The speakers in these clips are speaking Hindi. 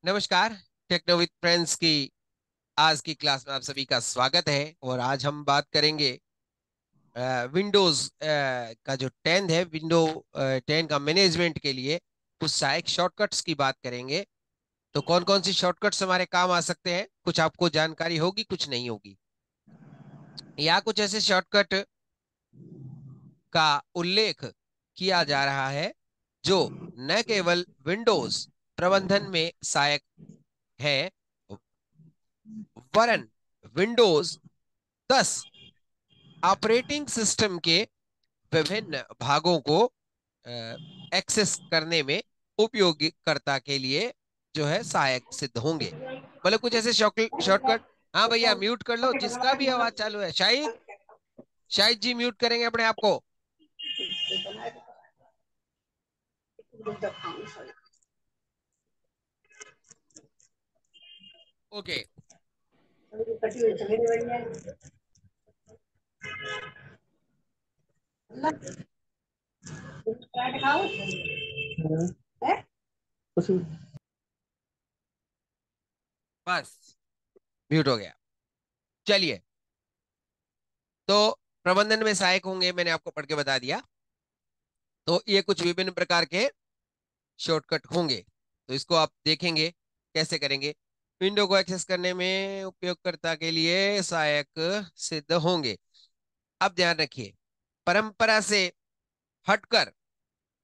नमस्कार। टेक्नो विद फ्रेंड्स की आज की क्लास में आप सभी का स्वागत है। और आज हम बात करेंगे विंडोज का जो 10 है, विंडो 10 का मैनेजमेंट के लिए कुछ सहायक शॉर्टकट्स की बात करेंगे। तो कौन कौन सी शॉर्टकट्स हमारे काम आ सकते हैं, कुछ आपको जानकारी होगी, कुछ नहीं होगी। या कुछ ऐसे शॉर्टकट का उल्लेख किया जा रहा है जो न केवल विंडोज प्रबंधन में सहायक है, वरन विंडोज 10 ऑपरेटिंग सिस्टम के विभिन्न भागों को एक्सेस करने में उपयोगकर्ता के लिए जो है सहायक सिद्ध होंगे। मतलब कुछ ऐसे शॉर्टकट। हाँ भैया, म्यूट कर लो जिसका भी आवाज चालू है। शाहिद, शाहिद जी म्यूट करेंगे अपने आप को। ओके। बस म्यूट हो गया। चलिए, तो प्रबंधन में सहायक होंगे, मैंने आपको पढ़ के बता दिया। तो ये कुछ विभिन्न प्रकार के शॉर्टकट होंगे, तो इसको आप देखेंगे कैसे करेंगे। विंडो को एक्सेस करने में उपयोगकर्ता के लिए सहायक सिद्ध होंगे। अब ध्यान रखिए, परंपरा से हटकर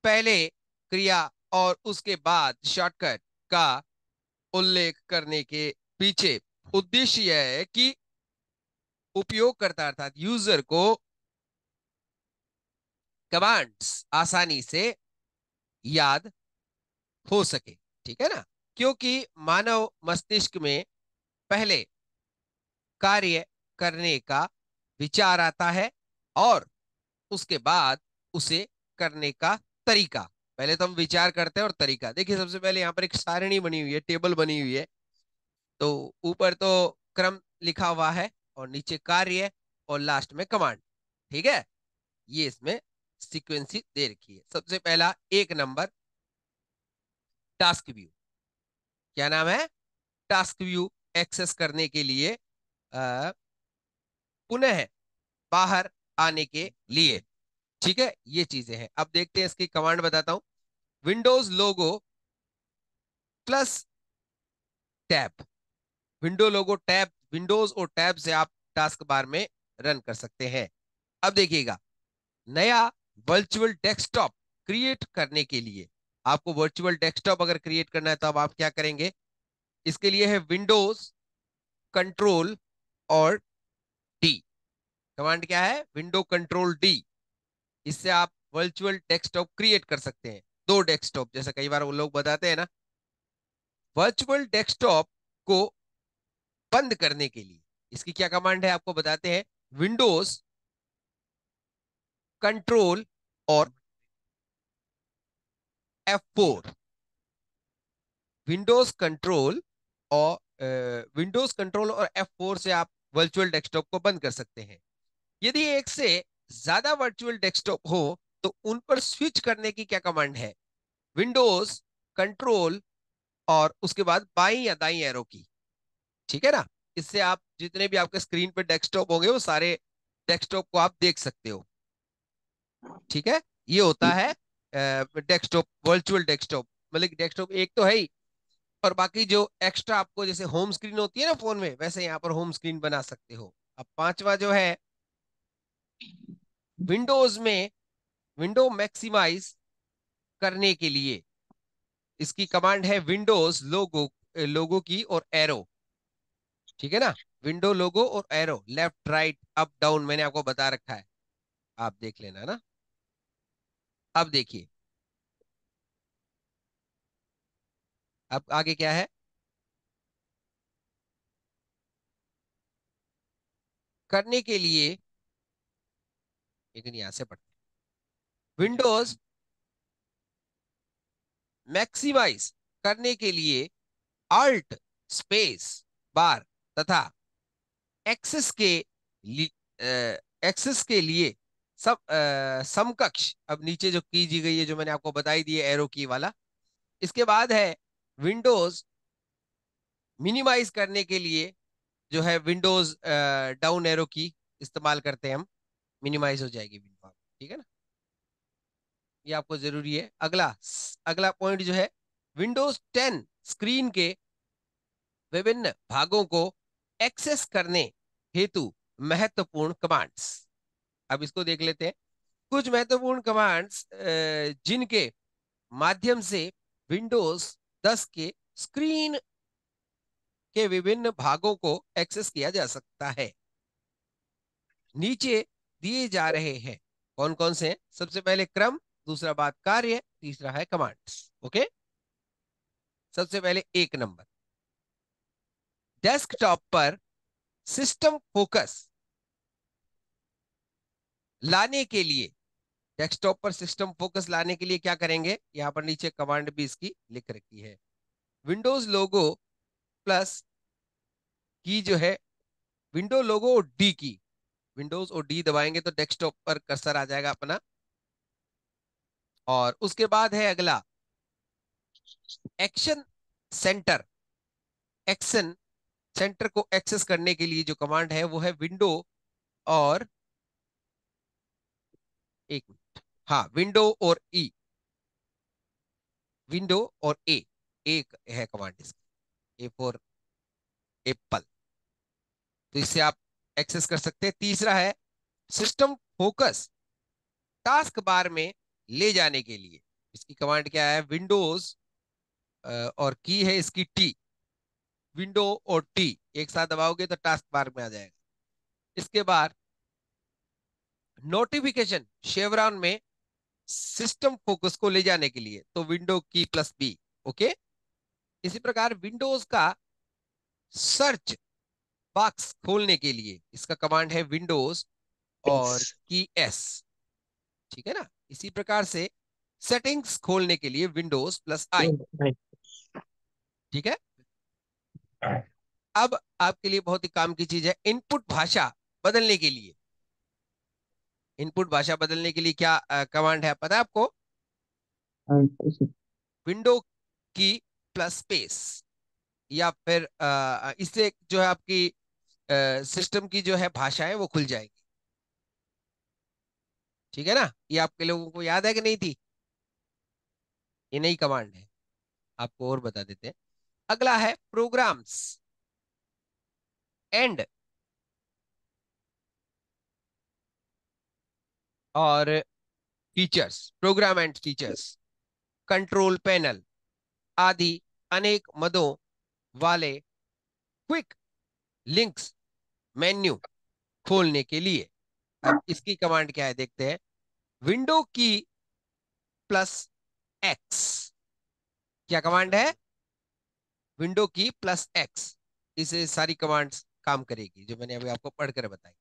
पहले क्रिया और उसके बाद शॉर्टकट का उल्लेख करने के पीछे उद्देश्य यह है कि उपयोगकर्ता अर्थात यूजर को कमांड्स आसानी से याद हो सके। ठीक है ना? क्योंकि मानव मस्तिष्क में पहले कार्य करने का विचार आता है और उसके बाद उसे करने का तरीका। पहले तो हम विचार करते हैं और तरीका देखिए। सबसे पहले यहाँ पर एक सारणी बनी हुई है, टेबल बनी हुई है। तो ऊपर तो क्रम लिखा हुआ है और नीचे कार्य और लास्ट में कमांड। ठीक है, ये इसमें सीक्वेंसी दे रखी है। सबसे पहला 1 नंबर, टास्क व्यू। क्या नाम है? टास्क व्यू एक्सेस करने के लिए पुनः बाहर आने के लिए। ठीक है, ये चीजें हैं। अब देखते हैं इसकी कमांड बताता हूं। विंडोज लोगो प्लस टैब। विंडो लोगो टैब, विंडोज और टैब से आप टास्क बार में रन कर सकते हैं। अब देखिएगा, नया वर्चुअल डेस्कटॉप क्रिएट करने के लिए, आपको वर्चुअल डेस्कटॉप अगर क्रिएट करना है तो अब आप क्या करेंगे? इसके लिए है विंडोज कंट्रोल और डी। कमांड क्या है? Window control D. इससे आप वर्चुअल डेस्कटॉप क्रिएट कर सकते हैं। दो डेस्कटॉप, जैसा कई बार वो लोग बताते हैं ना। वर्चुअल डेस्कटॉप को बंद करने के लिए इसकी क्या कमांड है आपको बताते हैं। विंडोज कंट्रोल और F4। विंडोज कंट्रोल और विंडोज कंट्रोल और F4 से आप वर्चुअल डेस्कटॉप को बंद कर सकते हैं। यदि एक से ज्यादा वर्चुअल डेस्कटॉप हो तो उन पर स्विच करने की क्या कमांड है? विंडोज कंट्रोल और उसके बाद बाई या दाई एरो की। ठीक है ना? इससे आप जितने भी आपके स्क्रीन पे डेस्कटॉप होंगे वो सारे डेस्कटॉप को आप देख सकते हो। ठीक है, ये होता है डेस्कटॉप, वर्चुअल डेस्कटॉप। मतलब डेस्कटॉप एक तो है ही, और बाकी जो एक्स्ट्रा आपको जैसे होम स्क्रीन होती है ना फोन में, वैसे यहाँ पर होम स्क्रीन बना सकते हो। अब पांचवा जो है, विंडोज में विंडो मैक्सिमाइज करने के लिए इसकी कमांड है विंडोज लोगो, लोगो की और एरो। ठीक है ना? विंडो लोगो और arrow, left right up down मैंने आपको बता रखा है, आप देख लेना ना। अब देखिए, अब आगे क्या है करने के लिए। लेकिन यहां से पढ़ते हैं। विंडोज मैक्सिमाइज करने के लिए अल्ट स्पेस बार तथा एक्सेस के एक्सेस के लिए सब समकक्ष। अब नीचे जो की दी गई है, जो मैंने आपको बताई दी है एरो की वाला, इसके बाद है विंडोज मिनिमाइज करने के लिए जो है विंडोज डाउन एरो की इस्तेमाल करते हैं हम, मिनिमाइज हो जाएगी विंडो, ठीक है ना। ये आपको जरूरी है। अगला अगला पॉइंट जो है, विंडोज 10 स्क्रीन के विभिन्न भागों को एक्सेस करने हेतु महत्वपूर्ण कमांड्स। अब इसको देख लेते हैं। कुछ महत्वपूर्ण कमांड्स जिनके माध्यम से विंडोज 10 के स्क्रीन के विभिन्न भागों को एक्सेस किया जा सकता है, नीचे दिए जा रहे हैं। कौन कौन से हैं? सबसे पहले क्रम, दूसरा बात कार्य, तीसरा है कमांड्स। ओके, सबसे पहले एक नंबर, डेस्कटॉप पर सिस्टम फोकस लाने के लिए, डेस्कटॉप पर सिस्टम फोकस लाने के लिए क्या करेंगे, यहां पर नीचे कमांड भी इसकी लिख रखी है। विंडोज लोगो प्लस की जो है, विंडो लोगो और डी की, विंडोज और डी दबाएंगे तो डेस्कटॉप पर कर्सर आ जाएगा अपना। और उसके बाद है अगला एक्शन सेंटर। एक्शन सेंटर को एक्सेस करने के लिए जो कमांड है वो है विंडो और, एक मिनट, हाँ, विंडो और ई, विंडो और ए, एक है कमांड इसकी, ए फॉर एप्पल, तो इससे आप एक्सेस कर सकते हैं। तीसरा है सिस्टम फोकस टास्क बार में ले जाने के लिए, इसकी कमांड क्या है, विंडोज और की है इसकी टी, विंडो और टी एक साथ दबाओगे तो टास्क बार में आ जाएगा। इसके बाद नोटिफिकेशन शेवरॉन में सिस्टम फोकस को ले जाने के लिए तो विंडो की प्लस बी। ओके, इसी प्रकार विंडोज का सर्च बॉक्स खोलने के लिए इसका कमांड है विंडोज और Yes. की एस, ठीक है ना। इसी प्रकार से सेटिंग्स खोलने के लिए विंडोज प्लस आई, Right. ठीक है। अब आपके लिए बहुत ही काम की चीज है, इनपुट भाषा बदलने के लिए, इनपुट भाषा बदलने के लिए क्या कमांड है पता है आपको, विंडो की प्लस स्पेस, या फिर इससे जो है आपकी सिस्टम की जो है भाषाएं वो खुल जाएगी, ठीक है ना। ये आपके लोगों को याद है कि नहीं थी, ये नई कमांड है, आपको और बता देते हैं। अगला है प्रोग्राम्स एंड और features, program and features, control panel आदि अनेक मदों वाले क्विक लिंक्स मेन्यू खोलने के लिए। अब इसकी कमांड क्या है देखते हैं, विंडो की प्लस एक्स, क्या कमांड है, विंडो की प्लस एक्स, इसे सारी कमांड्स काम करेगी जो मैंने अभी आपको पढ़कर बताई।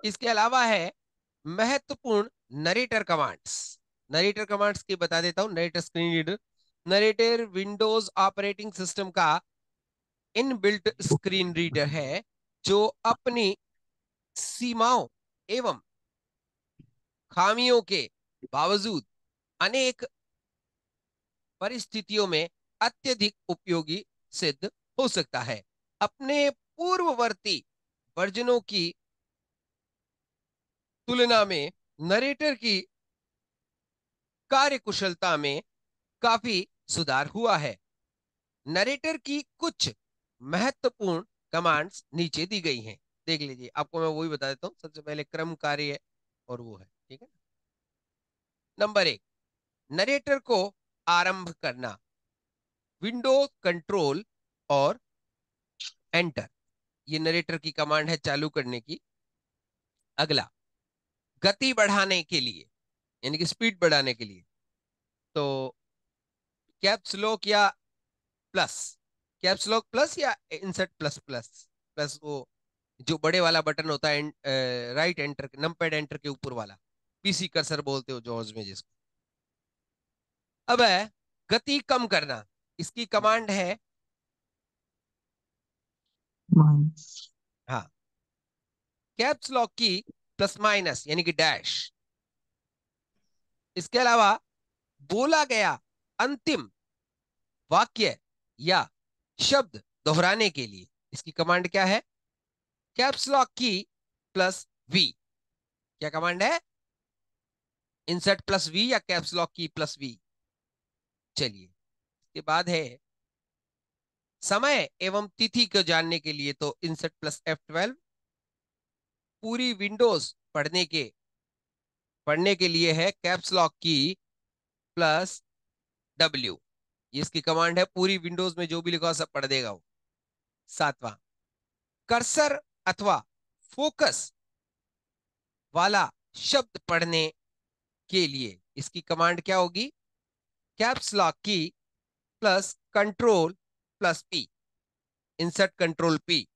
इसके अलावा है महत्वपूर्ण नरेटर कमांड्स, नरेटर कमांड्स की बता देता हूं। Narrator screen reader, narrator Windows operating system का इनबिल्ट स्क्रीन रीडर है जो अपनी सीमाओं एवं खामियों के बावजूद अनेक परिस्थितियों में अत्यधिक उपयोगी सिद्ध हो सकता है। अपने पूर्ववर्ती वर्जनों की तुलना में नरेटर की कार्यकुशलता में काफी सुधार हुआ है। नरेटर की कुछ महत्वपूर्ण कमांड्स नीचे दी गई हैं, देख लीजिए। आपको मैं वही बता देता हूँ, सबसे पहले क्रम कार्य और वो है, ठीक है। नंबर एक, नरेटर को आरंभ करना, विंडो कंट्रोल और एंटर, ये नरेटर की कमांड है चालू करने की। अगला, गति बढ़ाने के लिए यानी कि स्पीड बढ़ाने के लिए तो कैप्स लॉक या प्लस, कैप्स लॉक प्लस या इंसर्ट प्लस प्लस प्लस, वो जो बड़े वाला बटन होता है राइट एंटर, नंपैड एंटर के ऊपर वाला, पीसी कर्सर बोलते हो जॉर्ज में जिसको। अब है गति कम करना, इसकी कमांड है, Minus. हाँ, कैप्स लॉक की प्लस माइनस यानी कि डैश। इसके अलावा बोला गया अंतिम वाक्य या शब्द दोहराने के लिए इसकी कमांड क्या है? कैप्स लॉक की प्लस वी। क्या कमांड है? इंसर्ट प्लस वी या कैप्स लॉक की प्लस वी। चलिए, इसके बाद है समय एवं तिथि को जानने के लिए तो इंसर्ट प्लस F12। पूरी विंडोज पढ़ने के लिए है कैप्स लॉक की प्लस W। ये इसकी कमांड है, पूरी विंडोज में जो भी लिखा हो सब पढ़ देगा वो। सातवां, कर्सर अथवा फोकस वाला शब्द पढ़ने के लिए इसकी कमांड क्या होगी? कैप्स लॉक की plus control plus P. Insert control P.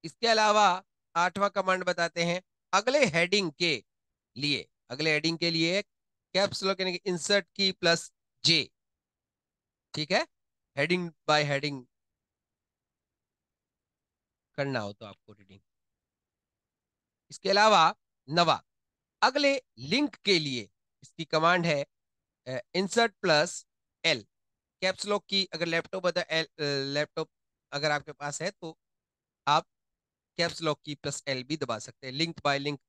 इसके अलावा आठवां कमांड बताते हैं अगले हेडिंग के लिए कैप्स लॉक यानी कि इंसर्ट की प्लस जे। ठीक है, हेडिंग बाय हेडिंग करना हो तो आपको रीडिंग। इसके अलावा नवा, अगले लिंक के लिए इसकी कमांड है insert plus L. Caps lock की अगर लैपटॉप अगर आपके पास है तो आप कैप्स लॉक की प्लस एल भी दबा सकते हैं लिंक बाय लिंक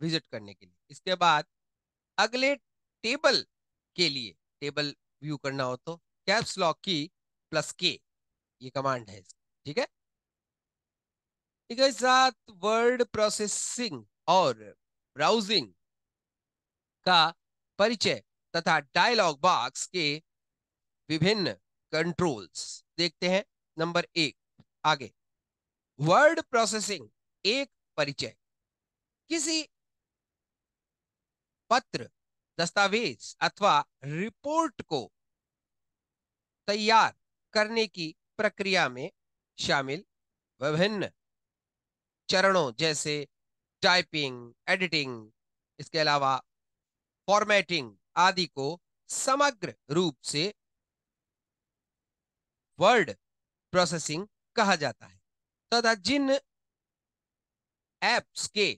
विजिट करने के लिए। इसके बाद अगले टेबल के लिए, टेबल व्यू करना हो तो कैप्स लॉक की प्लस के, ये कमांड है। ठीक है, ठीक है। साथ वर्ड प्रोसेसिंग और ब्राउजिंग का परिचय तथा डायलॉग बॉक्स के विभिन्न कंट्रोल्स देखते हैं। नंबर एक, आगे वर्ड प्रोसेसिंग एक परिचय। किसी पत्र, दस्तावेज अथवा रिपोर्ट को तैयार करने की प्रक्रिया में शामिल विभिन्न चरणों जैसे टाइपिंग, एडिटिंग, इसके अलावा फॉर्मेटिंग आदि को समग्र रूप से वर्ड प्रोसेसिंग कहा जाता है तथा जिन एप्स के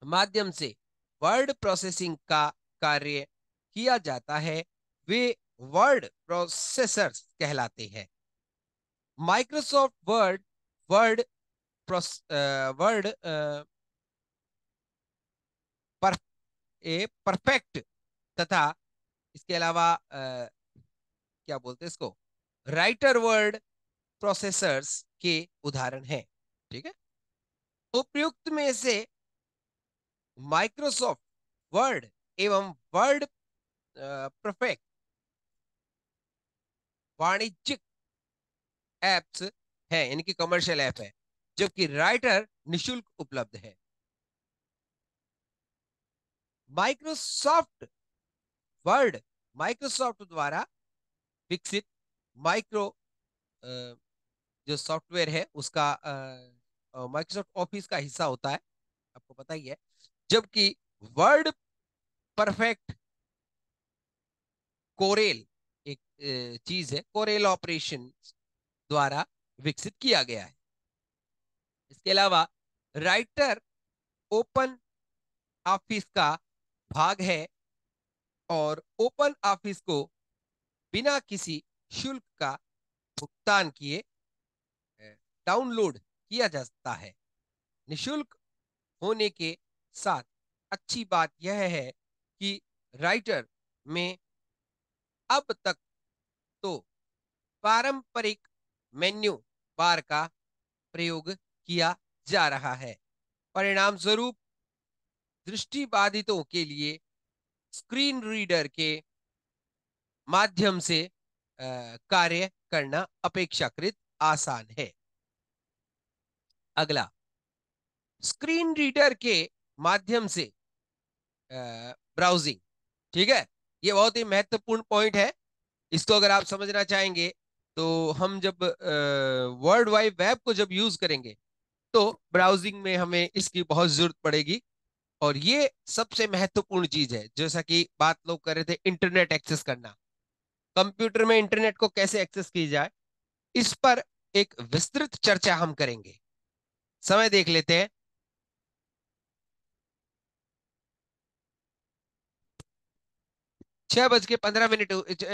माध्यम से वर्ड प्रोसेसिंग का कार्य किया जाता है वे वर्ड प्रोसेसर्स कहलाते हैं। माइक्रोसॉफ्ट वर्ड, वर्ड वर्ड पर परफेक्ट तथा इसके अलावा क्या बोलते हैं इसको, राइटर वर्ड प्रोसेसर्स के उदाहरण हैं। ठीक है, उपयुक्त में से माइक्रोसॉफ्ट वर्ड एवं वर्ड परफेक्ट वाणिज्यिक एप्स है, यानी कि कमर्शियल ऐप है, जबकि राइटर निशुल्क उपलब्ध है। माइक्रोसॉफ्ट वर्ड माइक्रोसॉफ्ट द्वारा विकसित माइक्रो जो सॉफ्टवेयर है उसका माइक्रोसॉफ्ट ऑफिस का हिस्सा होता है, आपको पता ही है। जबकि वर्ड परफेक्ट कोरेल एक चीज है, कोरेल ऑपरेशन द्वारा विकसित किया गया है। इसके अलावा राइटर ओपन ऑफिस का भाग है और ओपन ऑफिस को बिना किसी शुल्क का भुगतान किए डाउनलोड किया जा सकता है। निशुल्क होने के साथ अच्छी बात यह है कि राइटर में अब तक तो पारंपरिक मेन्यू बार का प्रयोग किया जा रहा है। परिणाम स्वरूप दृष्टिबाधितों के लिए स्क्रीन रीडर के माध्यम से कार्य करना अपेक्षाकृत आसान है। अगला, स्क्रीन रीडर के माध्यम से ब्राउजिंग। ठीक है, ये बहुत ही महत्वपूर्ण पॉइंट है। इसको अगर आप समझना चाहेंगे तो हम जब वर्ल्ड वाइड वेब को जब यूज करेंगे तो ब्राउजिंग में हमें इसकी बहुत जरूरत पड़ेगी। और ये सबसे महत्वपूर्ण चीज है, जैसा कि बात लोग कर रहे थे इंटरनेट एक्सेस करना, कंप्यूटर में इंटरनेट को कैसे एक्सेस की जाए, इस पर एक विस्तृत चर्चा हम करेंगे। समय देख लेते हैं। 6:15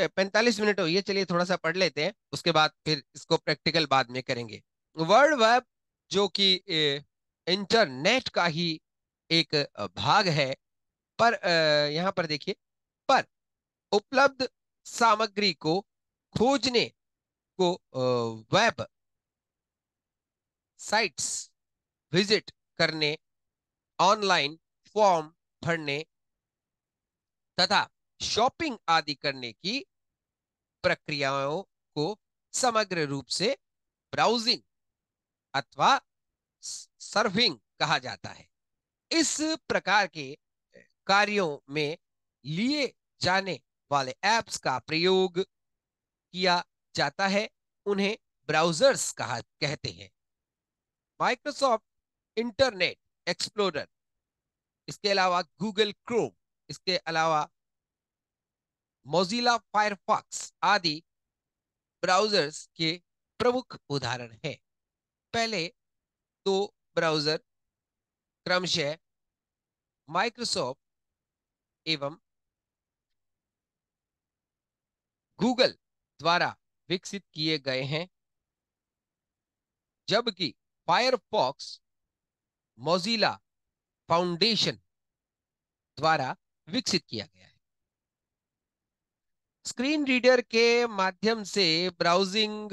45 मिनट हुई है। चलिए थोड़ा सा पढ़ लेते हैं, उसके बाद फिर इसको प्रैक्टिकल बाद में करेंगे। वर्ल्ड वेब जो कि इंटरनेट का ही एक भाग है, पर यहाँ पर देखिए, पर उपलब्ध सामग्री को खोजने को वेब साइट्स विजिट करने, ऑनलाइन फॉर्म भरने तथा शॉपिंग आदि करने की प्रक्रियाओं को समग्र रूप से ब्राउजिंग अथवा सर्फिंग कहा जाता है। इस प्रकार के कार्यों में लिए जाने वाले ऐप्स का प्रयोग किया जाता है, उन्हें ब्राउजर्स कहा कहते हैं। माइक्रोसॉफ्ट इंटरनेट एक्सप्लोरर, इसके अलावा गूगल क्रोम, इसके अलावा मोजिला फायरफॉक्स आदि ब्राउजर्स के प्रमुख उदाहरण हैं। पहले दो ब्राउजर क्रमशः माइक्रोसॉफ्ट एवं गूगल द्वारा विकसित किए गए हैं, जबकि फायरफॉक्स मोजिला फाउंडेशन द्वारा विकसित किया गया है। स्क्रीन रीडर के माध्यम से ब्राउजिंग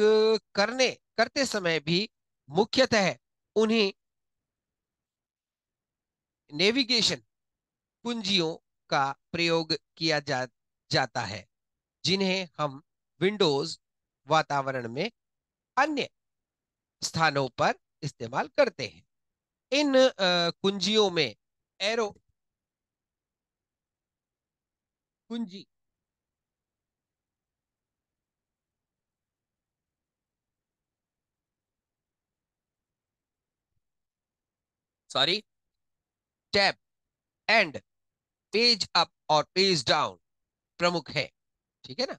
करते समय भी मुख्यतः उन्हें नेविगेशन कुंजियों का प्रयोग किया जाता है, जिन्हें हम विंडोज वातावरण में अन्य स्थानों पर इस्तेमाल करते हैं। इन कुंजियों में एरो कुंजी, sorry, tab and page up और पेज डाउन प्रमुख है। ठीक है ना।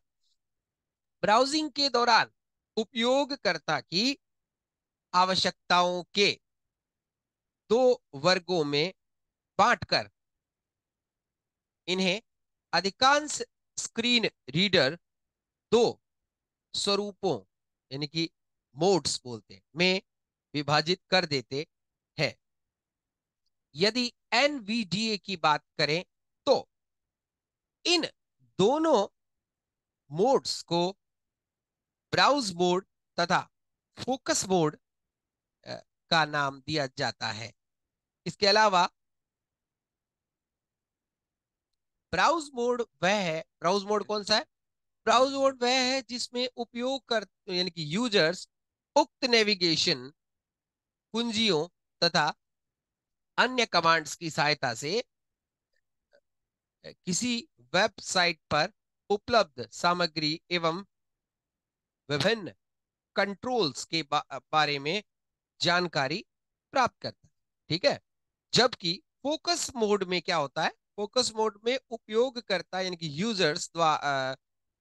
ब्राउजिंग के दौरान उपयोगकर्ता की आवश्यकताओं के दो वर्गों में बांटकर इन्हें अधिकांश स्क्रीन रीडर दो स्वरूपों, यानी कि मोड्स बोलते हैं, में विभाजित कर देते हैं। यदि एनवीडीए की बात करें तो इन दोनों मोड्स को ब्राउज मोड तथा फोकस मोड का नाम दिया जाता है। इसके अलावा ब्राउज मोड कौन सा है? ब्राउज मोड वह है जिसमें उपयोग कर, यानी कि यूजर्स उक्त नेविगेशन कुंजियों तथा अन्य कमांड्स की सहायता से किसी वेबसाइट पर उपलब्ध सामग्री एवं विभिन्न कंट्रोल्स के बारे में जानकारी प्राप्त करता है। ठीक है। जबकि फोकस मोड में क्या होता है? फोकस मोड में उपयोगकर्ता यानी कि यूजर्स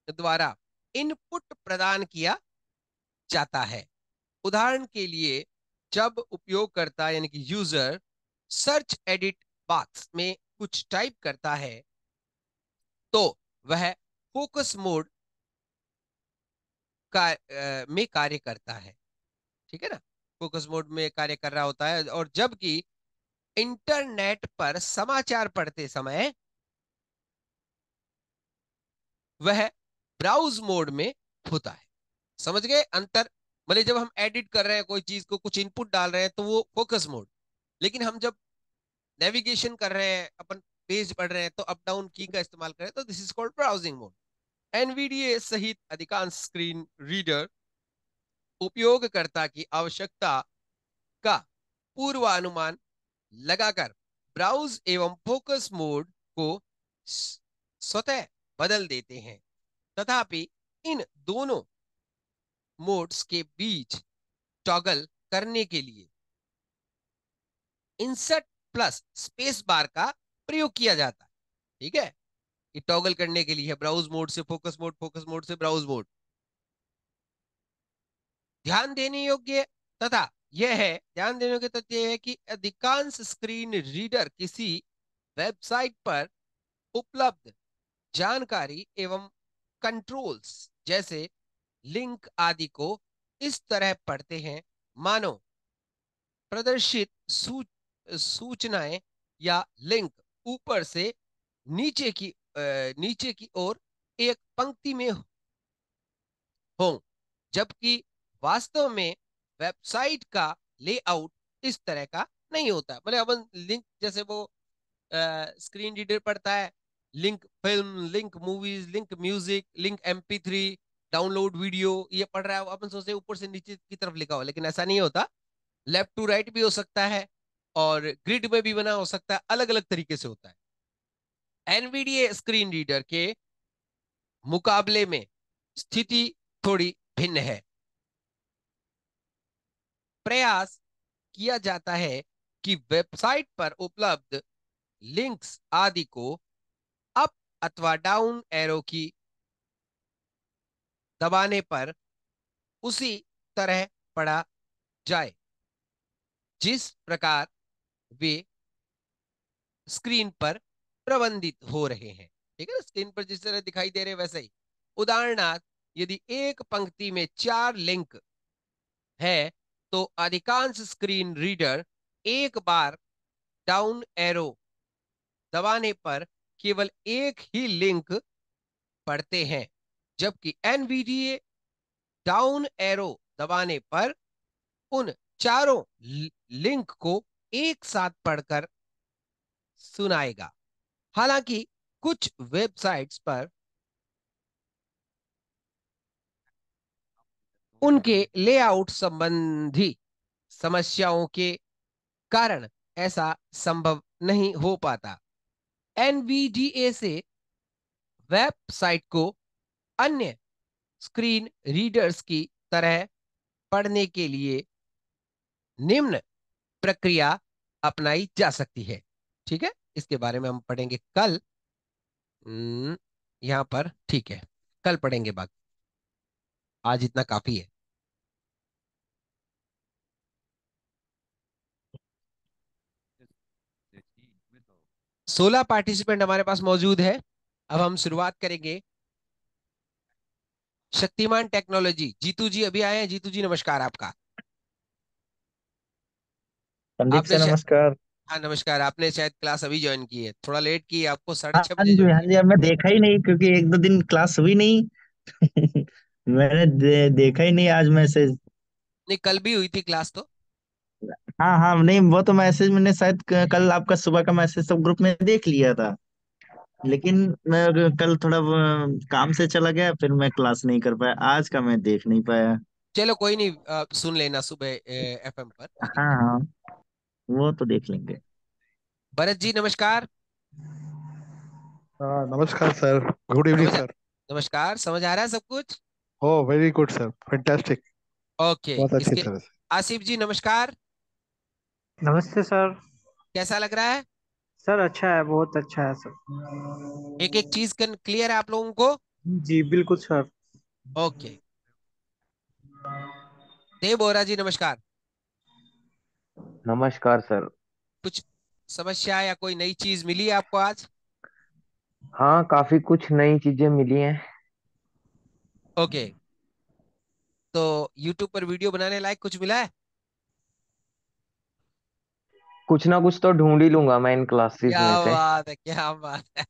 द्वारा इनपुट प्रदान किया जाता है। उदाहरण के लिए, जब उपयोगकर्ता यानी कि यूजर सर्च एडिट बॉक्स में कुछ टाइप करता है तो वह फोकस मोड का में कार्य करता है। ठीक है ना। फोकस मोड में कार्य कर रहा होता है। और जबकि इंटरनेट पर समाचार पढ़ते समय वह ब्राउज मोड में होता है। समझ गए अंतर? मतलब जब हम एडिट कर रहे हैं कोई चीज को, कुछ इनपुट डाल रहे हैं, तो वो फोकस मोड। लेकिन हम जब नेविगेशन कर रहे हैं, अपन पेज पढ़ रहे हैं, तो अप डाउन की का इस्तेमाल करें तो this is called browsing mode. NVDA सहित अधिकांश स्क्रीन रीडर उपयोगकर्ता की आवश्यकता का पूर्वानुमान लगाकर ब्राउज एवं फोकस मोड को स्वतः बदल देते हैं। तथापि इन दोनों मोड्स के बीच टॉगल करने के लिए इंसर्ट प्लस स्पेस बार का प्रयोग किया जाता है। ठीक है। ये टॉगल करने के लिए है, ब्राउज मोड से फोकस मोड, फोकस मोड से ब्राउज मोड। ध्यान देने योग्य तथा यह है, ध्यान देने योग्य तथ्य यह है कि अधिकांश स्क्रीन रीडर किसी वेबसाइट पर उपलब्ध जानकारी एवं कंट्रोल्स जैसे लिंक आदि को इस तरह पढ़ते हैं मानो प्रदर्शित सूचनाएं या लिंक ऊपर से नीचे की ओर एक पंक्ति में हो, जबकि वास्तव में वेबसाइट का लेआउट इस तरह का नहीं होता। मतलब अपन लिंक जैसे वो स्क्रीन रीडर पढ़ता है, link film, link movies, link music, link MP3, download video, ये पढ़ रहा है, अपन सोचते हैं ऊपर से नीचे की तरफ लिखा हो, लेकिन ऐसा नहीं होता। लेफ्ट टू राइट भी हो सकता है और ग्रिड में भी बना हो सकता है, अलग अलग तरीके से होता है। एनवीडीए स्क्रीन रीडर के मुकाबले में स्थिति थोड़ी भिन्न है। प्रयास किया जाता है कि वेबसाइट पर उपलब्ध लिंक्स आदि को अप अथवा डाउन एरो की दबाने पर उसी तरह पढ़ा जाए जिस प्रकार वे स्क्रीन पर प्रबंधित हो रहे हैं। ठीक है ना, स्क्रीन पर जिस तरह दिखाई दे रहे हैं वैसे ही। उदाहरणार्थ, यदि एक पंक्ति में 4 लिंक है तो अधिकांश स्क्रीन रीडर एक बार डाउन एरो दबाने पर केवल एक ही लिंक पढ़ते हैं, जबकि एनवीडीए डाउन एरो दबाने पर उन चारों लिंक को एक साथ पढ़कर सुनाएगा। हालांकि कुछ वेबसाइट्स पर उनके लेआउट संबंधी समस्याओं के कारण ऐसा संभव नहीं हो पाता। एनवीडीए से वेबसाइट को अन्य स्क्रीन रीडर्स की तरह पढ़ने के लिए निम्न प्रक्रिया अपनाई जा सकती है। ठीक है, इसके बारे में हम पढ़ेंगे कल। यहाँ पर ठीक है, कल पढ़ेंगे बाकी, आज इतना काफी है। 16 पार्टिसिपेंट हमारे पास मौजूद है। अब हम शुरुआत करेंगे। शक्तिमान टेक्नोलॉजी, जीतू जी अभी आए हैं। जीतू जी नमस्कार आपका। संदीप आपने से शायद, नमस्कार। हाँ नमस्कार, आपने शायद क्लास अभी ज्वाइन की है, थोड़ा लेट की है, आपको साढ़े हाँ छह हाँ बजे जी, ज्वाइन हाँ किया। जी, अब मैं देखा ही नहीं क्योंकि एक दो दिन क्लास हुई नहीं। मैंने देखा ही नहीं आज मैसेज। नहीं, कल भी हुई थी क्लास तो। हाँ हाँ, नहीं वो तो मैसेज मैंने शायद कल आपका सुबह का मैसेज सब ग्रुप में देख लिया था। लेकिन मैं कल थोड़ा काम से चला गया, फिर मैं क्लास नहीं कर पाया, आज का मैं देख नहीं पाया। चलो कोई नहीं, सुन लेना सुबह FM पर, कोई हाँ दिक्कत नहीं। हाँ, वो तो देख लेंगे। भरत जी नमस्कार। नमस्कार सर। गुड इवनिंग समझ, सर। नमस्कार, समझ आ रहा है सब कुछ? Oh very good sir, fantastic. Okay. बहुत अच्छी इसके तरह से। आसिफ जी नमस्कार। नमस्ते सर। कैसा लग रहा है? सर अच्छा है, बहुत अच्छा है सर। एक एक चीज क्लियर है आप लोगों को? जी बिल्कुल सर। ओके। देव बोरा जी नमस्कार। नमस्कार सर। कुछ समस्या या कोई नई चीज मिली है आपको आज? हाँ, काफी कुछ नई चीजें मिली हैं। ओके, तो YouTube पर वीडियो बनाने लायक कुछ मिला है? कुछ ना कुछ तो ढूंढ ही लूंगा मैं इन क्लासेस क्या में से। बात है, क्या बात है।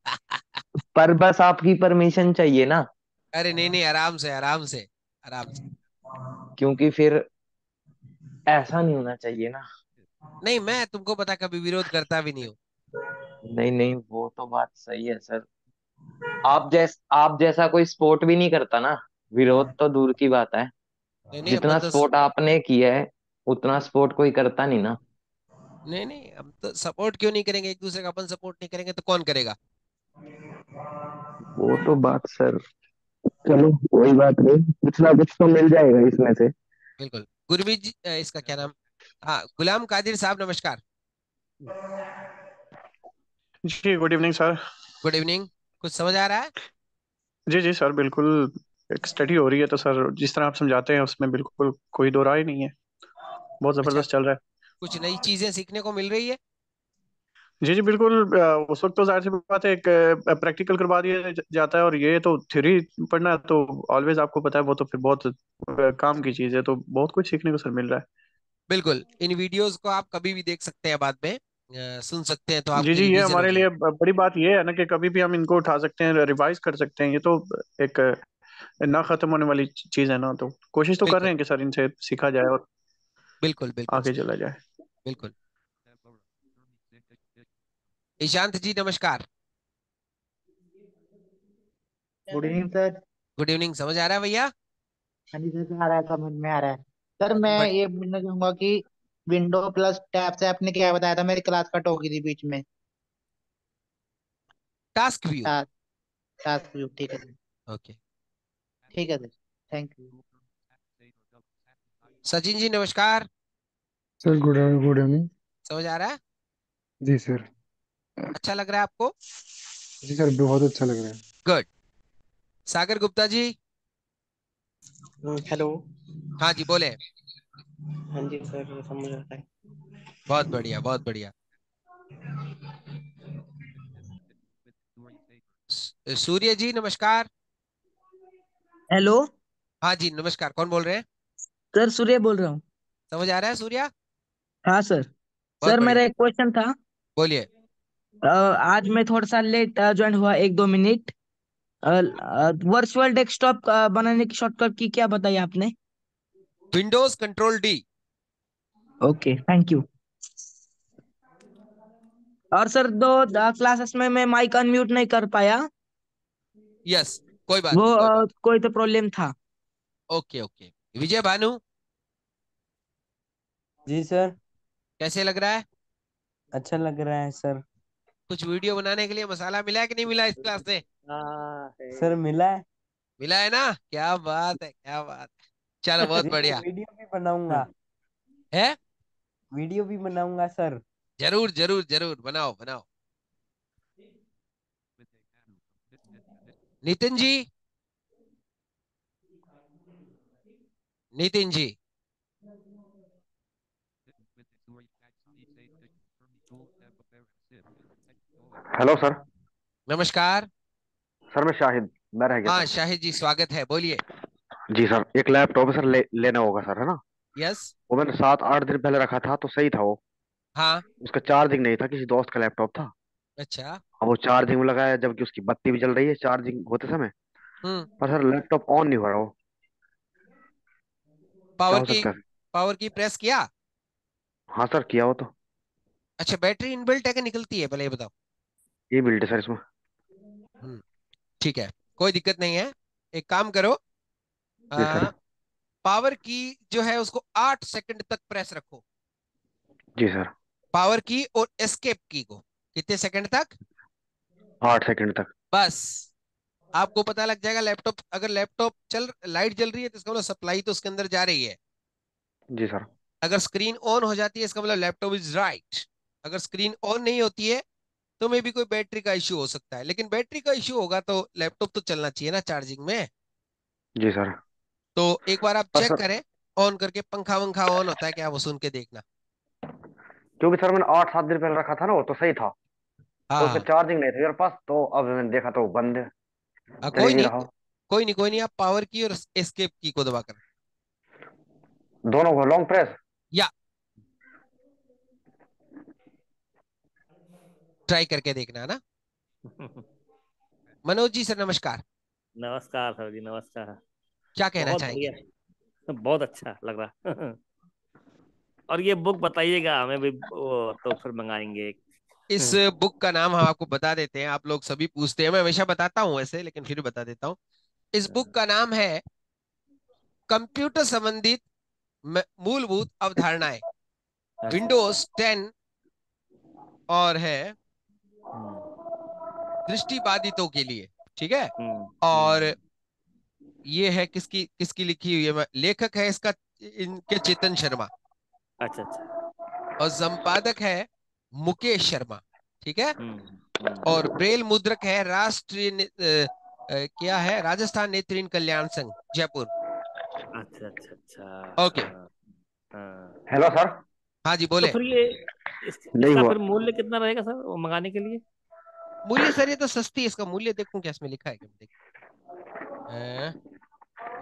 पर बस आपकी परमिशन चाहिए ना, अरे नहीं नहीं, आराम से आराम से, आराम से। क्योंकि फिर ऐसा नहीं होना चाहिए ना। नहीं, मैं तुमको पता कभी विरोध करता भी नहीं हूँ। नहीं नहीं, वो तो बात सही है सर। आप जैसा कोई स्पोर्ट भी नहीं करता ना, विरोध तो दूर की बात है। नहीं नहीं, जितना अपन तो स्पोर्ट आपने किया है उतना स्पोर्ट कोई करता नहीं ना। नहीं नहीं, हम तो सपोर्ट क्यों नहीं करेंगे एक दूसरे का? अपन सपोर्ट नहीं करेंगे तो कौन करेगा? वो तो बात सर, चलो कोई बात नहीं, कुछ ना कुछ तो मिल जाएगा इसमें से। बिल्कुल। गुरमीत जी, इसका क्या नाम, हाँ, गुलाम कादिर साहब नमस्कार। जी good evening sir. Good evening. कुछ समझ आ रहा है? जी जी सर, बिल्कुल। एक स्टडी हो रही है तो सर जिस तरह आप समझाते हैं उसमें बिल्कुल कोई दो राय नहीं है। बहुत अच्छा, ज़बरदस्त चल रहा कुछ नई चीजें सीखने को मिल रही है? जी जी बिल्कुल। उस वक्त तो जाहिर सी बात है, एक प्रैक्टिकल करवा दिया जाता है, और ये तो थ्योरी पढ़ना है तो ऑलवेज आपको पता है वो तो फिर बहुत काम की चीज़ है, तो बहुत कुछ सीखने को सर मिल रहा है। बिल्कुल, इन वीडियोस को आप कभी भी देख सकते हैं, बाद में सुन सकते हैं, तो जी आपकी जी, ये रिवीजन हो हमारे लिए जाएगी। बड़ी बात ये है ना कि कभी भी हम इनको उठा सकते हैं, रिवाइज कर सकते हैं। ये तो एक ना खत्म होने वाली चीज़ है ना, तो कोशिश तो कर बिल्कुल रहे हैं कि सर इनसे सीखा जाए और बिल्कुल बिल्कुल आगे सर, चला जाए। बिल्कुल। ईशांत जी नमस्कार। Good evening sir. Good evening, समझ आ रहा है भैया? हाँ जी सर, आ रहा है, समझ में आ रहा है। सर मैं बट ये पूछना चाहूंगा कि विंडो प्लस टैब से आपने क्या बताया था, मेरी क्लास कट हो गई थी बीच में। Task view. Task, task view, ठीक है सर। ओके। ठीक है sir, thank you. Sachin ji नमस्कार। Sir good evening. समझ आ रहा है? जी सर। अच्छा लग रहा है आपको? जी सर, बहुत अच्छा लग रहा है। गुड। सागर गुप्ता जी। हेलो। हाँ जी, बोले। हाँ जी सर, समझ आता है। बहुत बढ़िया, बहुत बढ़िया। सूर्य जी नमस्कार। हेलो। हाँ जी नमस्कार, कौन बोल रहे हैं? सर सूर्य बोल रहा हूँ। समझ आ रहा है सूर्या? हाँ सर। बहुत सर बढ़िया, मेरा एक क्वेश्चन था। बोलिए। आज मैं थोड़ा सा लेट ज्वाइन हुआ, एक दो मिनट। वर्चुअल डेस्कटॉप बनाने की शॉर्टकट की क्या बताई आपने? Windows control D. Okay, thank you. और सर दो क्लासेस में मैं माइक अनम्यूट नहीं कर पाया। यस, कोई बात वो नहीं, कोई बात कोई तो प्रॉब्लम था। नहीं। Okay okay. विजय भानु, जी सर। कैसे लग रहा है? अच्छा लग रहा है सर। कुछ वीडियो बनाने के लिए मसाला मिला है कि नहीं मिला इस क्लास से? सर मिला है। मिला है ना, क्या बात है, क्या बात है। चलो, बहुत जी सर, बढ़िया वीडियो भी बनाऊंगा। है। वीडियो भी बनाऊंगा सर। जरूर जरूर जरूर, बनाओ बनाओ। नितिन जी। नितिन जी। Hello sir. नमस्कार। सर मैं शाहिद, मैं रह गया हाँ सर। शाहिद जी, स्वागत है, बोलिए। जी सर, एक लैपटॉप है सर, लेना होगा सर, है ना? यस। वो मैंने 7-8 दिन पहले रखा था तो सही था वो। हाँ। उसका चार्जिंग नहीं था, किसी दोस्त का लैपटॉप था। अच्छा। अब वो चार्जिंग में लगाया जबकि उसकी बत्ती भी जल रही है चार्जिंग होते समय। हम्म। पर सर लैपटॉप ऑन नहीं हो रहा वो। क्या पावर हो की, सकता है? पावर की प्रेस किया? हाँ सर, किया हो तो। अच्छा, बैटरी इनबिल्ट है कि निकलती है, पहले ये बताओ। ये बिल्ड है सर इसमें। हम्म। ठीक है, कोई दिक्कत नहीं है। एक काम करो, जी सर। पावर की जो है उसको 8 सेकंड तक प्रेस रखो। जी सर। पावर की और एस्केप की को कितने सेकंड तक? 8 सेकंड तक। बस। आपको पता लग जाएगा, लैपटॉप अगर लैपटॉप चल, लाइट जल रही है तो इसका मतलब सप्लाई तो उसके अंदर जा रही है। जी सर। अगर स्क्रीन ऑन हो जाती है इसका मतलब लैपटॉप इज राइट। अगर स्क्रीन ऑन नहीं होती है तो मे भी कोई बैटरी का इश्यू हो सकता है, लेकिन बैटरी का इश्यू होगा तो लैपटॉप तो चलना चाहिए ना चार्जिंग में। जी सर। तो एक बार आप पर चेक सर करें, ऑन करके पंखा वंखा ऑन होता है क्या, वो सुन के देखना। क्योंकि सर मैंने 8-7 दिन पहले रखा था ना, वो तो सही था। तो उसका हाँ चार्जिंग नहीं था मेरे पास, तो अब मैंने देखा तो वो बंद है। हाँ, चल ही कोई नहीं नहीं, रहा। कोई नहीं, कोई नहीं, आप पावर की और एस्केप की को दबा कर, दोनों को लॉन्ग प्रेस। या ट्राई करके देखना है ना। मनोज जी सर नमस्कार। नमस्कार सर जी, नमस्कार। क्या कहना बहुत चाहेंगे? बढ़िया, बहुत अच्छा लग रहा। और ये बुक बताइएगा हमें भी, वो तो फिर मंगाएंगे एक। इस बुक का नाम हम आपको बता देते हैं, आप लोग सभी पूछते हैं, मैं हमेशा बताता हूं वैसे, लेकिन फिर भी बता देता हूं। इस बुक का नाम है कंप्यूटर संबंधित मूलभूत अवधारणाएं, अच्छा। विंडोज 10, और है दृष्टिबाधितों के लिए। ठीक है। हम्म। और ये है किसकी किसकी लिखी हुई है, लेखक है इसका इनके चेतन शर्मा, अच्छा अच्छा। और संपादक है मुकेश शर्मा। ठीक है। और हम्म। ब्रेल मुद्रक है राष्ट्रीय क्या है, राजस्थान नेत्रहीन कल्याण संघ, जयपुर। अच्छा अच्छा अच्छा। ओके। हाँ हाँ। Hello sir. हाँ जी तो बोले। फिर ये नहीं इसका हुआ। फिर मूल्य कितना रहेगा सर वो मंगाने के लिए? मूल्य सर ये तो सस्ती है, इसका मूल्य देखूं क्या इसमें लिखा है क्या, देख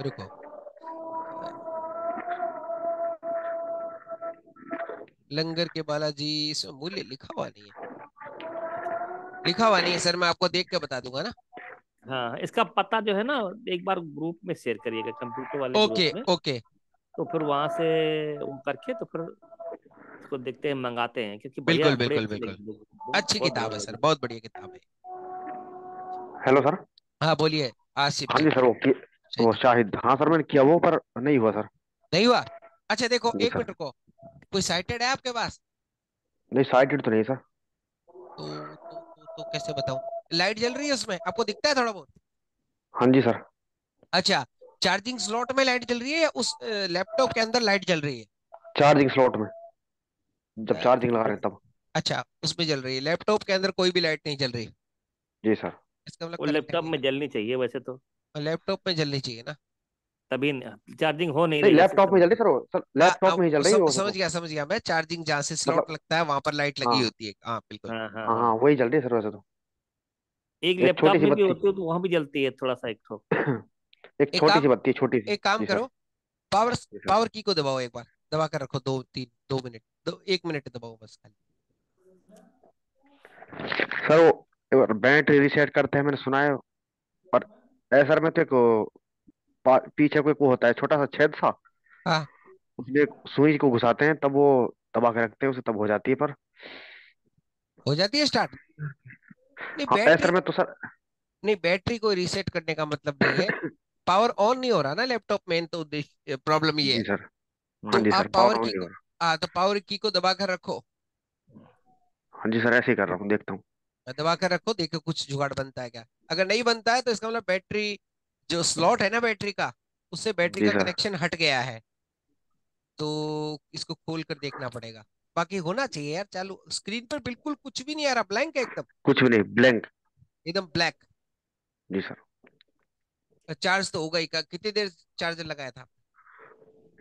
रुको। लंगर के बालाजी, इसमें मूल्य लिखा हुआ नहीं है, अच्छा। लिखा हुआ नहीं है सर, मैं आपको देख के बता दूंगा ना। हाँ, इसका पता जो है ना, एक बार ग्रुप में शेयर करिएगा, कंप्यूटर वाले ग्रुप ओके में। ओके। तो फिर वहां से वो करके तो फिर इसको देखते हैं, मंगाते हैं, क्योंकि बढ़िया बिल्कुल बड़े बिल्कुल अच्छी बिल्कुल, लगी मुझे, अच्छी बहुत किताब बढ़िया है सर, लगी। बहुत बढ़िया किताब है। Hello sir. हाँ बोलिए आसिफ हाँ जी। जी सर, वो शाहिद। शाहिद, हाँ सर मैंने किया वो, पर नहीं हुआ सर। नहीं हुआ? अच्छा देखो जी एक सर। मिनट रुको, कोई साइटेड है आपके पास? नहीं साइटेड तो नहीं सर। तो कैसे बताऊं, लाइट जल रही है उसमें, आपको दिखता है थोड़ा बहुत? हाँ जी सर। अच्छा, चार्जिंग स्लॉट में लाइट जल रही है या उस लैपटॉप के अंदर लाइट जल रही है? चार्जिंग स्लॉट में, जब अ, चार्जिंग लगा रहे हैं तब। अच्छा उसमें जल रही है, लैपटॉप के अंदर कोई भी लाइट नहीं जल रही, जी सर। इसका मतलब वो करंट है लैपटॉप नहीं में जलनी चाहिए वैसे तो, ना, लैपटॉप में जलनी चाहिए ना। तभी चार्जिंग हो नहीं नहीं रही है लैपटॉप सिस्टम में जल की। रही सर, वो सर हाँ लैपटॉप में ही जल रही है वैसे समझ तो। गया समझ गया मैं, चार्जिंग जहाँ से स्लॉट मतलब लगता है वहां पर लाइट लगी हाँ होती है, हाँ बिल्कुल। हाँ हाँ हाँ हाँ। हाँ, वही जल रही है सर वैसे तो। एक एक छोटी लैपटॉप सी में भी बत्ती। होती है तो वहां भी जलती है थोड़ा सा, एक ठो। एक एक छोटी काम, सी बत्ती, छोटी सी। एक काम जी करो, सर। पावर जी सर। पावर की को दबाओ एक बार, दबा कर रखो, 2 मिनट, 1 मिनट दबाओ बस खाली। सर वो बैटरी रीसेट करते हैं मैंने सुना है, पर ऐसा में तो एक पीछे कोई को होता है छोटा सा छेद सा, हाँ उसमें एक सुई को घुसाते हैं तब वो दबा के रखते हैं उसे, तब हो जाती है। पर हो जाती है स्टार्ट। नहीं हाँ ऐसा बैटरी, में तो सर। नहीं बैटरी को रीसेट करने का मतलब नहीं है, पावर ऑन नहीं हो रहा ना लैपटॉप में, तो उद्देश्य प्रॉब्लम ये जी है। सर। तो हाँ जी सर, आप पावर पावर ऑन की नहीं हो को, रहा। हाँ तो पावर की को दबा कर रखो, हाँ जी सर, ऐसे ही कर रहा हूँ, देखता हूँ। दबा कर रखो, देखो कुछ जुगाड़ बनता है क्या। अगर नहीं बनता है तो इसका मतलब बैटरी, जो स्लॉट है ना बैटरी का, उससे बैटरी जी का सर। कनेक्शन हट गया है, तो इसको खोल कर देखना पड़ेगा। बाकी होना चाहिए यार चालू, स्क्रीन पर बिल्कुल कुछ भी नहीं आ रहा, ब्लैंक है एकदम, कुछ भी नहीं, ब्लैंक। एकदम ब्लैक। जी सर। चार्ज तो होगा ही का, कितनी देर चार्जर लगाया था?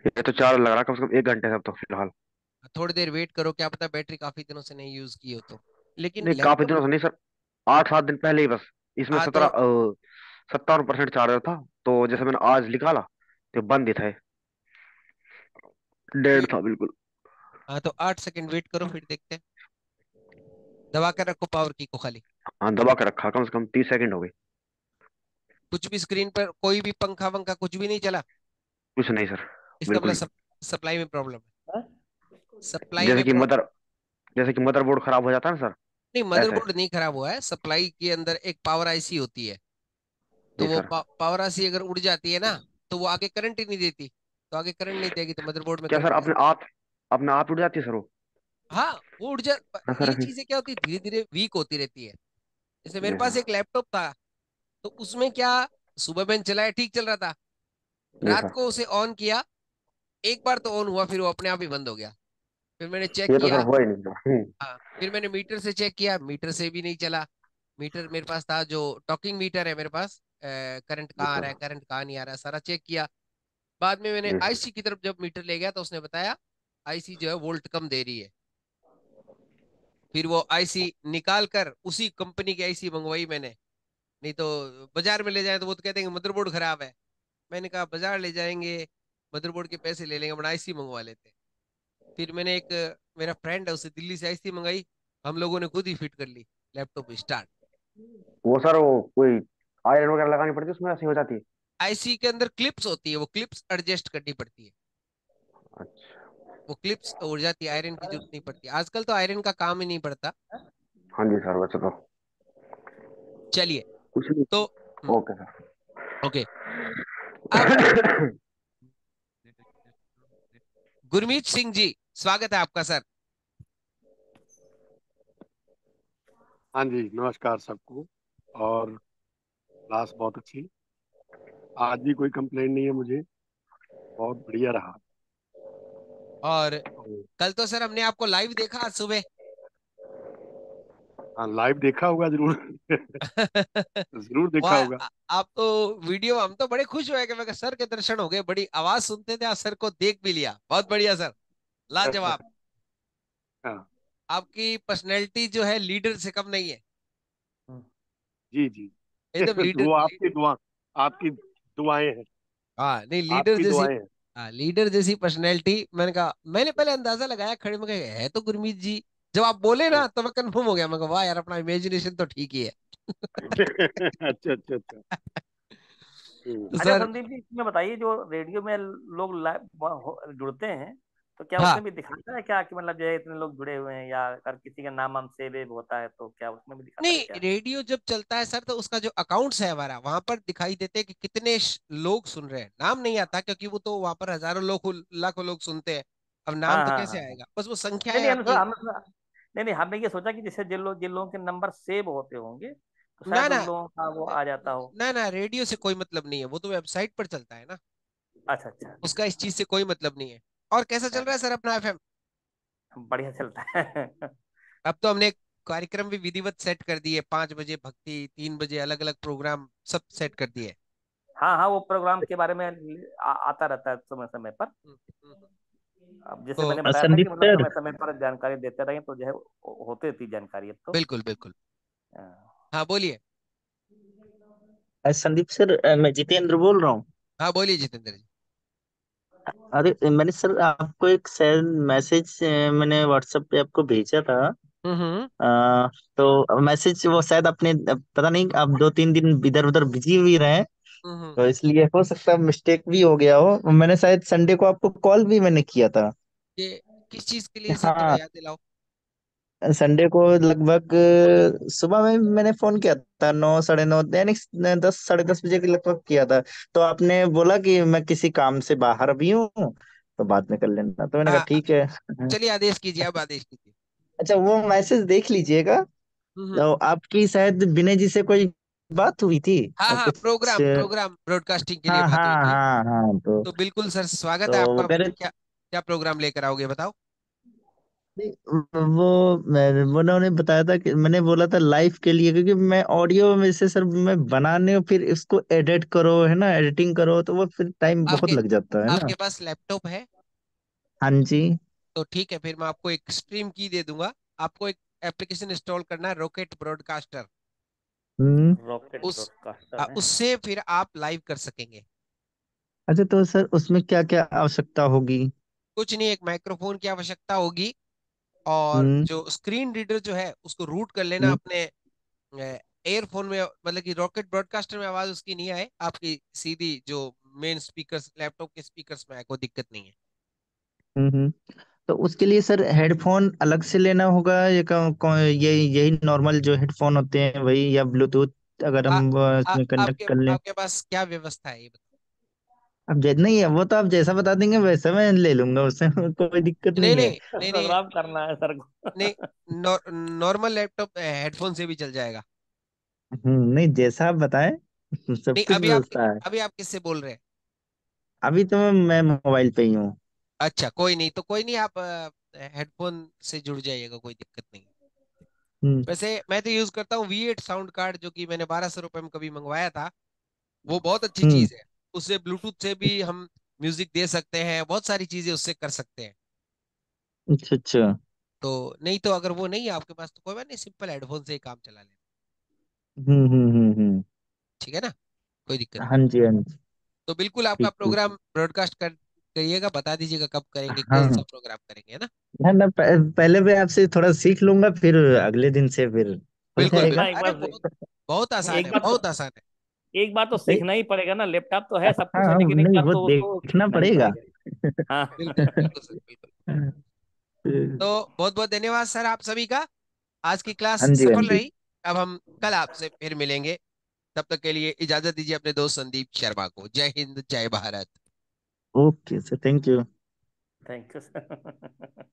ये तो चार्ज लग रहा है कम से कम 1 घंटे से अब तो फिलहाल। थोड़ी देर वेट करो, क्या पता बैटरी काफी दिनों से नहीं यूज की हो तो। लेकिन नहीं काफी लैपटॉप, दिनों से नहीं सर, 8-7 दिन पहले ही बस। इसमें हाँ तो 57% चार्जर था, तो जैसे मैंने आज निकाला तो बंद ही था ये, डेड वेट, था बिल्कुल। हाँ तो 8 सेकंड वेट करो फिर देखते हैं, दबा कर रखो पावर की को खाली। हाँ दबा के रखा, कम से कम 30 सेकंड हो गए। कुछ भी स्क्रीन पर कोई भी पंखा वंखा कुछ भी नहीं चला, कुछ नहीं सर, इसका बिल्कुल मतलब नहीं। सप्लाई में प्रॉब्लम है, हाँ? सप्लाई जैसे में कि प्रॉब्लम। मदर जैसे कि मदरबोर्ड खराब हो जाता है ना सर, नहीं ऐसे। मदरबोर्ड नहीं खराब हुआ है, सप्लाई के अंदर एक पावर आईसी होती है, तो जी वो सर। पावर आईसी अगर उड़ जाती है ना, तो वो आगे करंट ही नहीं देती, तो आगे करंट नहीं देगी तो मदरबोर्ड में क्या सर करंट। अपने आप उड़ जाती है सर वो? हाँ वो उड़ जा, ऐसा ये रखी। चीजें क्या होती है धीरे धीरे वीक होती रहती है। जैसे मेरे जी पास सर। एक लैपटॉप था, तो उसमें क्या, सुबह मैंने चलाया ठीक चल रहा था, जी रात सर। को उसे ऑन किया, एक बार तो ऑन हुआ, फिर वो अपने आप ही बंद हो गया। फिर मैंने चेक ये तो सर किया, हुआ ही नहीं सर। हाँ फिर मैंने मीटर से चेक किया, मीटर से भी नहीं चला। मीटर मेरे पास था, जो टॉकिंग मीटर है मेरे पास, करंट जी कहाँ आ रहा सर। है, करंट कहाँ नहीं आ रहा है, सारा चेक किया। बाद में मैंने जी सर। आईसी की तरफ जब मीटर ले गया तो उसने बताया आईसी जो है वोल्ट कम दे रही है। फिर वो आईसी निकाल कर उसी कंपनी की आईसी मंगवाई मैंने, नहीं तो बाजार में ले जाए तो वो तो कहते हैं कि मदरबोर्ड खराब है। मैंने कहा बाजार ले जाएंगे, मदरबोर्ड के पैसे ले लेंगे, अपना आईसी मंगवा लेते हैं। फिर मैंने एक, मेरा फ्रेंड है, उसे दिल्ली से आईसी मंगाई, हम लोगों ने खुद ही फिट कर ली, लैपटॉप स्टार्ट। वो सर वो कोई आयरन वगैरह लगानी पड़ती है उसमें, ऐसी हो जाती है? आईसी के अंदर क्लिप्स होती है, वो क्लिप्स एडजस्ट करनी पड़ती है, अच्छा। वो क्लिप्स उड़ जाती है, आयरन की जरूरत नहीं पड़ती, आजकल तो आयरन का काम ही नहीं पड़ता। हाँ जी सर, वैसे तो चलिए, कुछ नहीं। तो ओके सर। ओके, अब गुरमीत सिंह जी, स्वागत है आपका सर। हाँ जी, नमस्कार सबको। और क्लास बहुत अच्छी, आज भी कोई कंप्लेंट नहीं है मुझे, बहुत बढ़िया रहा। और तो, कल तो सर हमने आपको लाइव देखा आज सुबह। हाँ लाइव देखा होगा जरूर। जरूर देखा वाह, होगा। आप तो वीडियो, हम तो बड़े खुश हुए कि मैं कहा, सर के दर्शन हो गए, बड़ी आवाज सुनते थे आज सर को देख भी लिया, बहुत बढ़िया सर, लाजवाब। हाँ आपकी पर्सनैलिटी जो है लीडर से कम नहीं है, जी जी। एकदम लीडर। वो आपकी दुआएं हैं। हाँ नहीं, लीडर आपकी जैसी। दुआएं हैं। हाँ, लीडर जैसी पर्सनैलिटी। मैंने कहा, मैंने पहले अंदाजा लगाया खड़े में, कहा, है तो गुरमीत जी। जब आप बोले ना तो मैं कंफर्म हो गया, मैं कहा वाह यार, अपना इमेजिनेशन तो ठीक ही है। अच्छा अच्छा अच्छा। तो अच्छा सर, संदीप जी, इसमें बताइए, जो रेडियो में लोग लाइव जुड़ते हैं, तो क्या हाँ उसमें भी दिखाता है क्या कि मतलब जो है इतने लोग जुड़े हुए हैं, या अगर किसी का नाम हम सेव वेव होता है तो क्या उसमें भी दिखाता है नहीं, क्या? रेडियो जब चलता है सर तो उसका जो अकाउंट्स है हमारा, वहां पर दिखाई देते हैं कि कितने लोग सुन रहे हैं। नाम नहीं आता क्योंकि वो तो वहां पर हजारों लोग, लाखों लोग सुनते हैं। अब नाम हाँ तो हाँ कैसे हाँ हाँ। आएगा, बस वो संख्या नहीं है नहीं, आपकी। नहीं नहीं, हमने ये सोचा कि जैसे जिन लोगों के नंबर सेव होते होंगे तो ना शायद ना उन लोगों का वो आ जाता हो। ना ना, रेडियो से कोई मतलब नहीं है, वो तो वेबसाइट पर चलता है ना। अच्छा अच्छा उसका इस चीज से कोई मतलब नहीं है। और कैसा चल रहा है अच्छा। सर अपना एफएम? बढ़िया चलता है। अब तो हमने कार्यक्रम भी विधिवत सेट कर दिए, 5 बजे भक्ति, 3 बजे अलग अलग प्रोग्राम, सब सेट कर दिए। हाँ हाँ, वो प्रोग्राम के बारे में आता रहता है समय समय पर। हम्म, हम्म, हम्म। अब जैसे तो मैंने बताया था कि संदीप मतलब सर। समय समय पर जानकारी देते रहे तो जो है होते थी जानकारी अब तो। बिल्कुल बिल्कुल। हाँ। हाँ बोलिए। संदीप सर, मैं जितेंद्र बोल रहा हूँ। हाँ बोलिए जितेंद्र जी। अरे मैंने सर आपको एक शायद मैसेज मैंने व्हाट्सएप पे आपको भेजा था। हम्म। आ, तो मैसेज वो शायद आपने पता नहीं, आप 2-3 दिन इधर उधर बिजी भी रहे, हम्म। तो इसलिए हो सकता है मिस्टेक भी हो गया हो। मैंने शायद संडे को आपको कॉल भी मैंने किया था। ये किस चीज के लिए सर, थोड़ा हाँ, याद दिलाओ। संडे को लगभग सुबह में मैंने फोन किया था, 9, 9:30, यानी 10, 10:30 बजे के लगभग किया था। तो आपने बोला कि मैं किसी काम से बाहर भी हूँ, तो बाद में कर लेना, तो मैंने कहा हाँ ठीक है। चलिए, आदेश कीजिए, अब आदेश कीजिए। अच्छा, वो मैसेज देख लीजिएगा। हम्म। तो आपकी शायद विनय जी से कोई बात हुई थी हाँ हाँ, कुछ। प्रोग्राम प्रोग्राम ब्रॉडकास्टिंग के लिए हाँ बात हुई हाँ थी। हाँ हाँ, तो बिल्कुल सर, स्वागत तो है वो आपका। कह रहे क्या क्या प्रोग्राम लेकर आओगे, बताओ। वो वो उन्होंने बताया था कि मैंने बोला था लाइव के लिए, क्योंकि मैं ऑडियो में से सर मैं बनाने और फिर इसको एडिट करो, है ना, एडिटिंग करो, तो वो फिर टाइम बहुत आपके लग जाता है ना। आपके पास लैपटॉप है? हाँ जी। तो ठीक है, फिर मैं आपको एक स्ट्रीम की दे दूंगा। आपको एक एप्लीकेशन इंस्टॉल करना है, रॉकेट ब्रॉडकास्टर। हम्म। रॉकेट उस ब्रॉडकास्टर है। उससे फिर आप लाइव कर सकेंगे। अच्छा, तो सर उसमें क्या क्या आवश्यकता होगी? कुछ नहीं, एक माइक्रोफोन की आवश्यकता होगी, और हम्म जो स्क्रीन रीडर जो है उसको रूट कर लेना हम्म अपने एयरफोन में। मतलब कि रॉकेट ब्रॉडकास्टर में आवाज उसकी नहीं आए, आपकी सीधी जो मेन स्पीकर्स, लैपटॉप के स्पीकर्स में आए, कोई दिक्कत नहीं है। हम्म। तो उसके लिए सर हेडफोन अलग से लेना होगा, या ये यही नॉर्मल जो हेडफोन होते हैं वही, या ब्लूटूथ अगर आ, हम इसमें कनेक्ट आपके कर लें? आपके पास क्या व्यवस्था है, ये बताओ। अब नहीं है वो, तो आप जैसा बता देंगे वैसा मैं ले लूंगा, उससे कोई दिक्कत नहीं नहीं है। नहीं नहीं नहीं प्रोग्राम करना है सर को। नहीं, नॉर्मल लैपटॉप हेडफोन से भी चल जाएगा। नहीं, जैसा आप बताएं सब नहीं, कुछ अभी आप व्यवस्था है। अभी आप किससे बोल रहे हैं? अभी तो मैं मोबाइल पे ही हूँ। अच्छा, कोई नहीं, तो कोई नहीं, आप हेडफोन से जुड़ जाइएगा, कोई दिक्कत नहीं। हम्म वैसे मैं तो यूज करता हूँ V8 साउंड कार्ड, जो कि मैंने 1200 रुपये में कभी मंगवाया था। वो बहुत अच्छी हम्म। चीज है। उससे ब्लूटूथ से भी हम म्यूजिक दे सकते हैं, बहुत सारी चीजें उससे कर सकते हैं। अच्छा अच्छा। तो नहीं, तो अगर वो नहीं है आपके पास तो कोई बात नहीं, सिंपल हेडफोन से ही काम चला लेना। हम्म। ठीक है ना, कोई दिक्कत नहीं। हाँ जी हाँ जी। तो बिल्कुल आपका ठीक ठीक। प्रोग्राम ब्रॉडकास्ट कर करिएगा, बता दीजिएगा कब करेंगे, कौन सा हाँ, प्रोग्राम करेंगे, है ना। मैं पहले भी आपसे थोड़ा सीख लूंगा, फिर अगले दिन से फिर हो बिल्कुल जाएगा। बिल्कुल, हाँ, एक अरे बार बहुत बहुत आसान एक है, बार तो बहुत आसान है। एक बार तो नहीं, सीखना ही पड़ेगा ना। लैपटॉप तो है, सब हाँ कुछ है, हाँ, लेकिन एक नहीं बार वो तो उसको देखना सीखना ही पड़ेगा। पड़ेगा। हाँ। बिल्कुल बिल्कुल सर, बिल्कुल। तो बहुत बहुत धन्यवाद सर आप सभी का। आज की क्लास हाँ जी हाँ सफल जी। रही। अब हम कल आपसे फिर मिलेंगे। तब तक के लिए इजाजत दीजिए अपने दोस्त संदीप शर्मा को। जय हिंद, जय Bharat. Okay sir, thank you. Thank you sir.